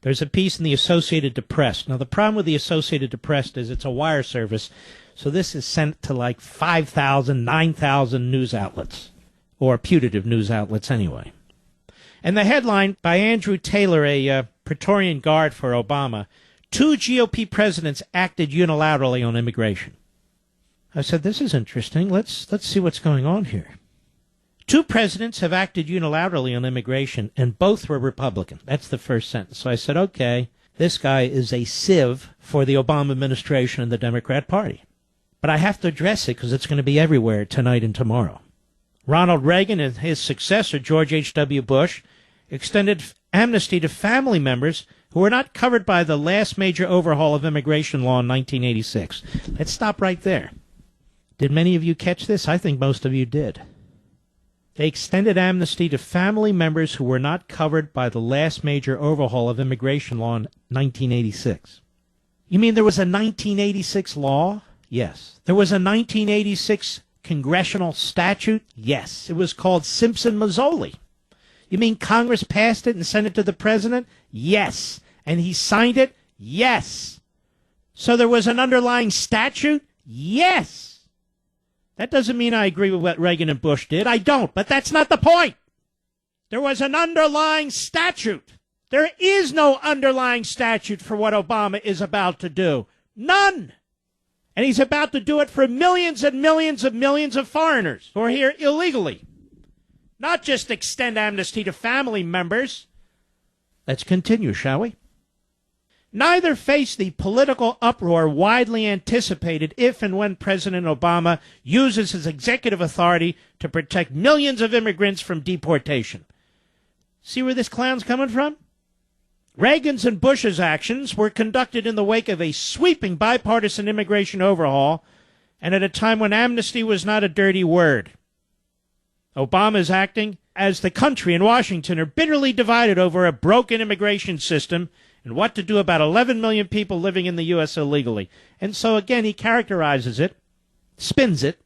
There's a piece in the Associated Press. Now, the problem with the Associated Press is it's a wire service, so this is sent to like 5,000, 9,000 news outlets, or putative news outlets anyway. And the headline by Andrew Taylor, a Praetorian Guard for Obama, 2 GOP presidents acted unilaterally on immigration. I said, this is interesting. Let's see what's going on here. 2 presidents have acted unilaterally on immigration, and both were Republican. That's the first sentence. So I said, okay, this guy is a sieve for the Obama administration and the Democrat Party. But I have to address it because it's going to be everywhere tonight and tomorrow. Ronald Reagan and his successor, George H.W. Bush, extended amnesty to family members who were not covered by the last major overhaul of immigration law in 1986. Let's stop right there. Did many of you catch this? I think most of you did. They extended amnesty to family members who were not covered by the last major overhaul of immigration law in 1986. You mean there was a 1986 law? Yes. There was a 1986 congressional statute? Yes. It was called Simpson-Mazzoli. You mean Congress passed it and sent it to the president? Yes. And he signed it? Yes. So there was an underlying statute? Yes. That doesn't mean I agree with what Reagan and Bush did. I don't, but that's not the point. There was an underlying statute. There is no underlying statute for what Obama is about to do. None. And he's about to do it for millions and millions and millions of foreigners who are here illegally. Not just extend amnesty to family members. Let's continue, shall we? Neither faced the political uproar widely anticipated if and when President Obama uses his executive authority to protect millions of immigrants from deportation. See where this clown's coming from? Reagan's and Bush's actions were conducted in the wake of a sweeping bipartisan immigration overhaul and at a time when amnesty was not a dirty word. Obama is acting as the country and Washington are bitterly divided over a broken immigration system and what to do about 11 million people living in the U.S. illegally. And so, again, he characterizes it, spins it.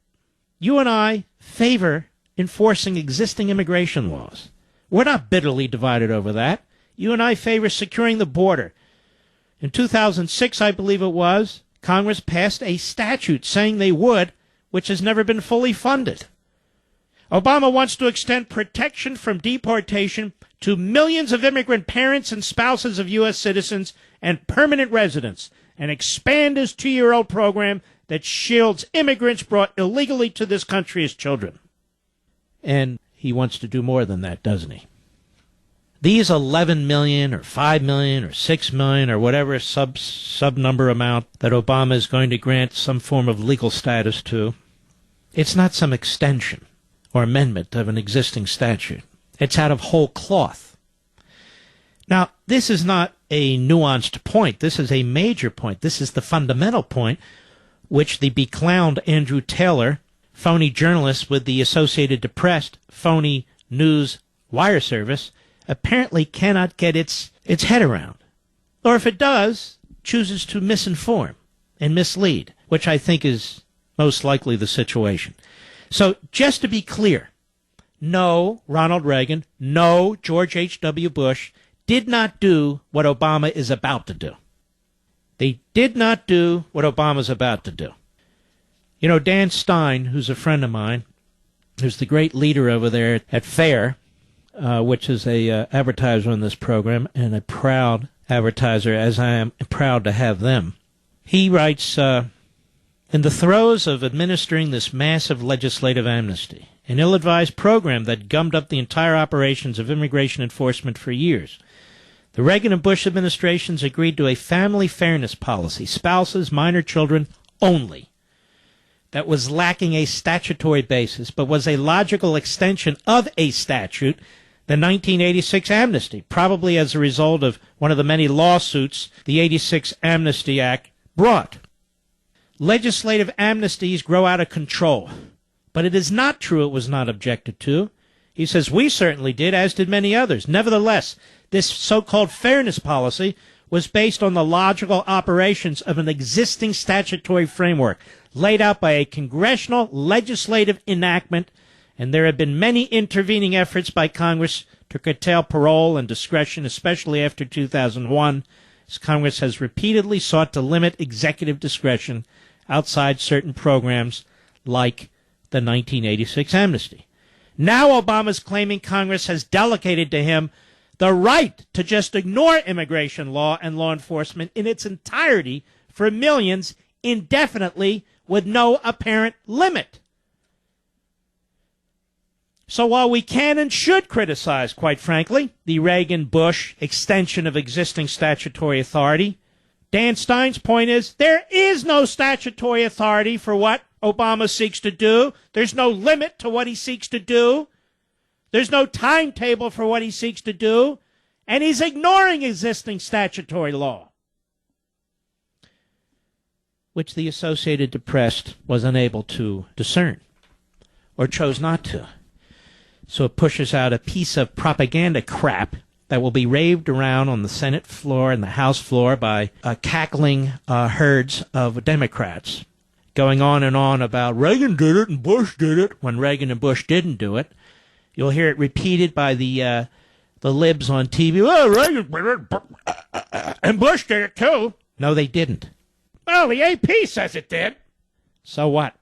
You and I favor enforcing existing immigration laws. We're not bitterly divided over that. You and I favor securing the border. In 2006, I believe it was, Congress passed a statute saying they would, which has never been fully funded. Obama wants to extend protection from deportation to millions of immigrant parents and spouses of U.S. citizens and permanent residents, and expand his 2-year-old program that shields immigrants brought illegally to this country as children. And he wants to do more than that, doesn't he? These 11 million or 5 million or 6 million or whatever sub number amount that Obama is going to grant some form of legal status to, it's not some extension or amendment of an existing statute. It's out of whole cloth. Now, this is not a nuanced point. This is a major point. This is the fundamental point which the beclowned Andrew Taylor, phony journalist with the Associated Press, phony news wire service, apparently cannot get its head around. Or if it does, chooses to misinform and mislead, which I think is most likely the situation. So just to be clear, no, Ronald Reagan, no, George H.W. Bush did not do what Obama is about to do. They did not do what Obama's about to do. You know, Dan Stein, who's a friend of mine, who's the great leader over there at FAIR, which is a advertiser on this program, and a proud advertiser, as I am proud to have them. He writes, in the throes of administering this massive legislative amnesty, an ill-advised program that gummed up the entire operations of immigration enforcement for years, the Reagan and Bush administrations agreed to a family fairness policy, spouses, minor children only, that was lacking a statutory basis, but was a logical extension of a statute, the 1986 Amnesty, probably as a result of one of the many lawsuits the 86 Amnesty Act brought. Legislative amnesties grow out of control, but it is not true it was not objected to. He says, we certainly did, as did many others. Nevertheless, this so-called fairness policy was based on the logical operations of an existing statutory framework laid out by a congressional legislative enactment and there have been many intervening efforts by Congress to curtail parole and discretion, especially after 2001, as Congress has repeatedly sought to limit executive discretion outside certain programs like the 1986 Amnesty. Now Obama's claiming Congress has delegated to him the right to just ignore immigration law and law enforcement in its entirety for millions indefinitely with no apparent limit. So while we can and should criticize, quite frankly, the Reagan-Bush extension of existing statutory authority, Dan Stein's point is there is no statutory authority for what Obama seeks to do. There's no limit to what he seeks to do. There's no timetable for what he seeks to do. And he's ignoring existing statutory law, which the Associated Press was unable to discern or chose not to. So it pushes out a piece of propaganda crap that will be raved around on the Senate floor and the House floor by cackling herds of Democrats, going on and on about Reagan did it and Bush did it when Reagan and Bush didn't do it. You'll hear it repeated by the libs on TV. Well, Reagan did it and Bush did it too. No, they didn't. Well, the AP says it did. So what?